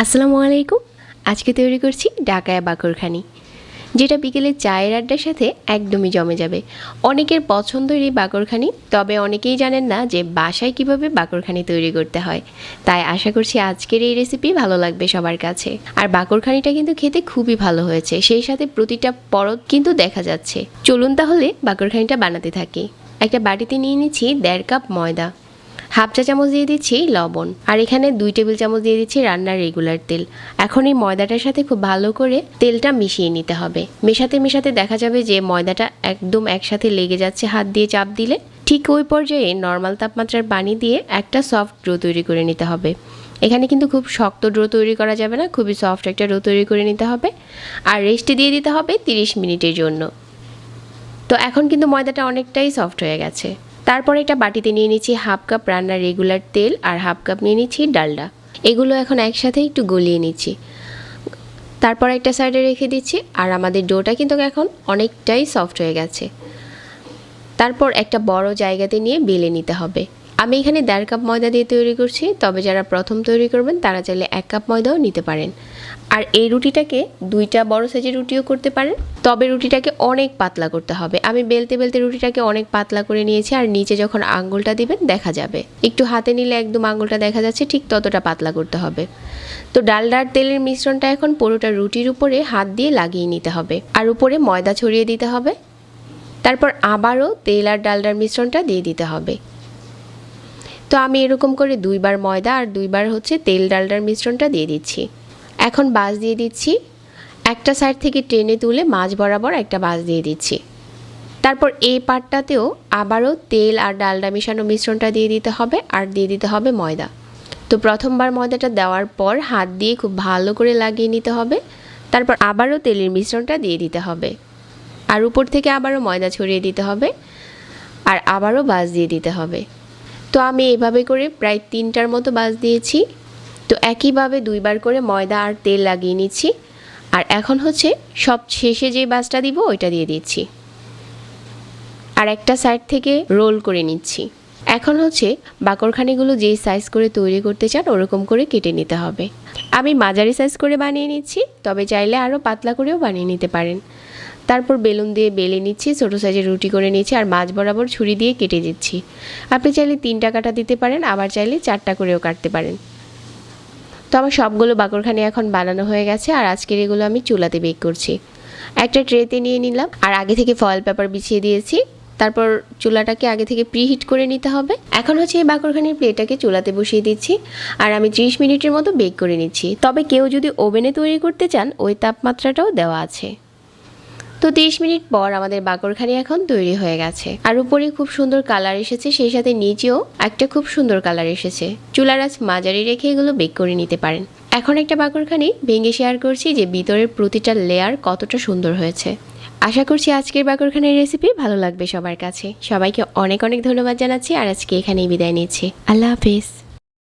আসসালামু আলাইকুম। আজকে তৈরি করছি ডাকায়া বাকরখানি, যেটা বিকেলে চায়ের আড্ডার সাথে একদমই জমে যাবে। অনেকের পছন্দের এই বাকরখানি, তবে অনেকেই জানেন না যে বাসায় কিভাবে বাকরখানি তৈরি করতে হয়। তাই আশা করছি আজকের এই রেসিপি ভালো লাগবে সবার কাছে। আর বাকরখানিটা কিন্তু খেতে খুবই ভালো হয়েছে, সেই সাথে প্রতিটা পরত কিন্তু দেখা যাচ্ছে। চলুন তাহলে বাকরখানিটা বানাতে থাকি। একটা বাটিতে নিয়ে নিচ্ছি 1.5 কাপ ময়দা, হাফ চা চামচ দিয়ে দিচ্ছি লবণ, আর এখানে 2 টেবিল চামচ দিয়ে দিচ্ছি রান্নার রেগুলার তেল। এখন এই ময়দাটার সাথে খুব ভালো করে তেলটা মিশিয়ে নিতে হবে। মেশাতে মেশাতে দেখা যাবে যে ময়দাটা একদম একসাথে লেগে যাচ্ছে হাত দিয়ে চাপ দিলে। ঠিক ওই পর্যায়ে নর্মাল তাপমাত্রার পানি দিয়ে একটা সফট ডো তৈরি করে নিতে হবে। এখানে কিন্তু খুব শক্ত ডো তৈরি করা যাবে না, খুবই সফট একটা ডো তৈরি করে নিতে হবে। আর রেস্টে দিয়ে দিতে হবে 30 মিনিটের জন্য। তো এখন কিন্তু ময়দাটা অনেকটাই সফট হয়ে গেছে। তারপরে একটা বাটিতে নিয়ে নিচ্ছি হাফ কাপ রান্নার রেগুলার তেল আর হাফ কাপ নিয়ে নিচ্ছি ডালডা। এগুলো এখন একসাথে একটু গলিয়ে নিচ্ছি, তারপর একটা সাইডে রেখে দিচ্ছি। আর আমাদের ডোটা কিন্তু এখন অনেকটাই সফট হয়ে গেছে। তারপর একটা বড় জায়গাতে নিয়ে বেলে নিতে হবে। আমি এখানে 1.5 কাপ ময়দা দিয়ে তৈরি করছি, তবে যারা প্রথম তৈরি করবেন তারা চাইলে 1 কাপ ময়দাও নিতে পারেন। আর এই রুটিটাকে 2টা বড় সাইজের রুটিও করতে পারেন, তবে রুটিটাকে অনেক পাতলা করতে হবে। আমি বেলতে বেলতে রুটিটাকে অনেক পাতলা করে নিয়েছি, আর নিচে যখন আঙ্গুলটা দিবেন দেখা যাবে, একটু হাতে নিলে একদম আঙ্গুলটা দেখা যাচ্ছে, ঠিক ততটা পাতলা করতে হবে। তো ডালডার তেলের মিশ্রণটা এখন পুরোটা রুটির উপরে হাত দিয়ে লাগিয়ে নিতে হবে, আর উপরে ময়দা ছড়িয়ে দিতে হবে। তারপর আবারও তেল আর ডালডার মিশ্রণটা দিয়ে দিতে হবে। তো আমি এরকম করে 2বার ময়দা আর 2বার তেল ডালডার মিশ্রণটা দিয়ে দিচ্ছি। এখন বাস দিয়ে দিচ্ছি, একটা সাইড থেকে টেনে তুলে মাঝ বরাবর একটা বাস দিয়ে দিচ্ছি। তারপর এই পাটটাতেও আবারও তেল আর ডালডা মেশানো মিশ্রণটা দিয়ে দিতে হবে, আর দিয়ে দিতে হবে ময়দা। তো প্রথমবার ময়দাটা দেওয়ার পর হাত দিয়ে খুব ভালো করে লাগিয়ে নিতে হবে। তারপর আবারও তেলের মিশ্রণটা দিয়ে দিতে হবে, আর উপর থেকে আবারও ময়দা ছড়িয়ে দিতে হবে, আর আবারও বাস দিয়ে দিতে হবে। তো আমি এভাবে করে প্রায় 3টার মতো বাস দিয়েছি। তো একইভাবে 2বার করে ময়দা আর তেল লাগিয়ে নিচ্ছি। আর এখন সব শেষে যে বাসটা দিব ওইটা দিয়ে দিচ্ছি, আর একটা সাইড থেকে রোল করে নিচ্ছি। এখন বাকরখানিগুলো যেই সাইজ করে তৈরি করতে চান ওরকম করে কেটে নিতে হবে। আমি মাঝারি সাইজ করে বানিয়ে নিচ্ছি, তবে চাইলে আরও পাতলা করেও বানিয়ে নিতে পারেন। তারপর বেলুন দিয়ে বেলে নিচ্ছি, ছোটো সাইজের রুটি করে নিচ্ছি, আর মাঝ বরাবর ছুরি দিয়ে কেটে দিচ্ছি। আপনি চাইলে 3টা কাটা দিতে পারেন, আবার চাইলে 4টা করেও কাটতে পারেন। তো আমার সবগুলো বাকরখানি এখন বানানো হয়ে গেছে, আর আজকের এগুলো আমি চুলাতে বেক করছি। একটা ট্রেতে নিয়ে নিলাম, আর আগে থেকে ফয়েল পেপার বিছিয়ে দিয়েছি। তারপর চুলাটাকে আগে থেকে প্রিহিট করে নিতে হবে। এখন এই বাকরখানির প্লেটটাকে চুলাতে বসিয়ে দিচ্ছি, আর আমি 30 মিনিটের মতো বেক করে নিচ্ছি। তবে কেউ যদি ওভেনে তৈরি করতে চান ওই তাপমাত্রাটাও দেওয়া আছে। তো 30 মিনিট পর আমাদের বাকরখানি এখন তৈরি হয়ে গেছে, আর উপরে খুব সুন্দর কালার এসেছে, সেই সাথে নিচেও একটা খুব সুন্দর কালার এসেছে। চুলার আঁচ মাঝারি রেখে এগুলো বেক করে নিতে পারেন। এখন একটা বাকরখানি ভেঙে শেয়ার করছি যে ভিতরের প্রতিটা লেয়ার কতটা সুন্দর হয়েছে। আশা করছি আজকের বাকরখানির রেসিপি ভালো লাগবে সবার কাছে। সবাইকে অনেক অনেক ধন্যবাদ জানাচ্ছি, আর আজকে এখানেই বিদায় নিচ্ছি। আল্লাহ হাফেজ।